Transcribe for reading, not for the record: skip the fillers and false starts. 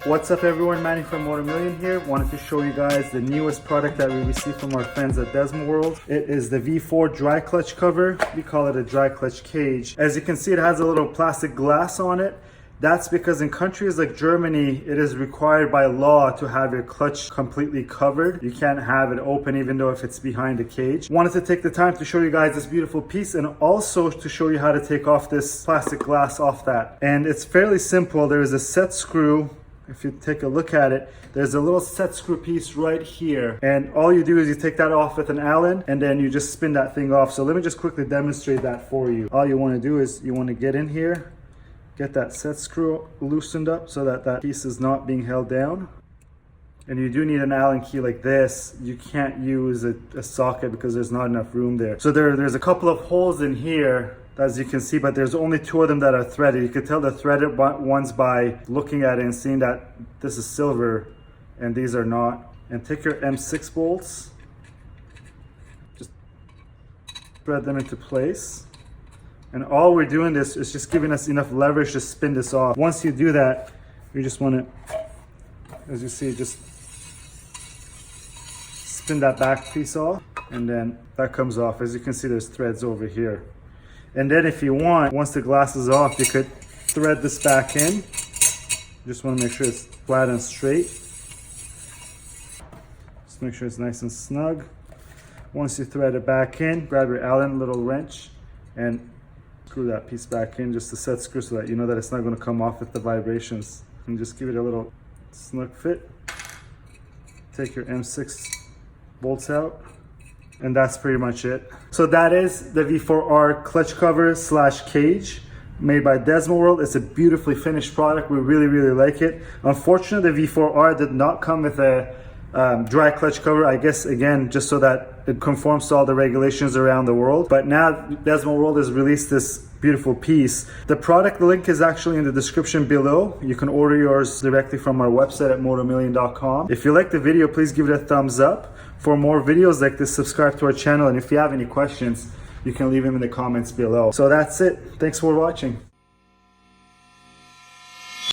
What's up everyone, Manny from Motomillion here. Wanted to show you guys the newest product that we received from our friends at Desmoworld. It is the V4 dry clutch cover. We call it a dry clutch cage. As you can see, it has a little plastic glass on it. That's because in countries like Germany, it is required by law to have your clutch completely covered. You can't have it open even though if it's behind the cage. Wanted to take the time to show you guys this beautiful piece and also to show you how to take off this plastic glass off that. And it's fairly simple. There is a set screw. If you take a look at it, there's a little set screw piece right here. And all you do is you take that off with an Allen and then you just spin that thing off. So let me just quickly demonstrate that for you. All you want to do is you want to get in here, get that set screw loosened up so that that piece is not being held down. And you do need an Allen key like this. You can't use a socket because there's not enough room there. So there's a couple of holes in here, as you can see, but there's only two of them that are threaded. You can tell the threaded ones by looking at it and seeing that this is silver and these are not. And take your M6 bolts, just thread them into place. And all we're doing this is just giving us enough leverage to spin this off. Once you do that, you just want to, as you see, just spin that back piece off and then that comes off. As you can see, there's threads over here. And then if you want, once the glass is off, you could thread this back in. Just want to make sure it's flat and straight. Just make sure it's nice and snug. Once you thread it back in, grab your Allen little wrench and screw that piece back in, just to set screw so that you know that it's not going to come off with the vibrations. And just give it a little snug fit. Take your M6 bolts out. And that's pretty much it. So that is the V4R clutch cover slash cage made by Desmoworld. It's a beautifully finished product. We really like it. Unfortunately, the V4R did not come with a dry clutch cover, I guess, again, just so that it conforms to all the regulations around the world. But now Desmoworld has released this beautiful piece. The product link is actually in the description below. You can order yours directly from our website at motomillion.com. If you like the video, please give it a thumbs up. For more videos like this, subscribe to our channel. And if you have any questions, you can leave them in the comments below. So that's it. Thanks for watching.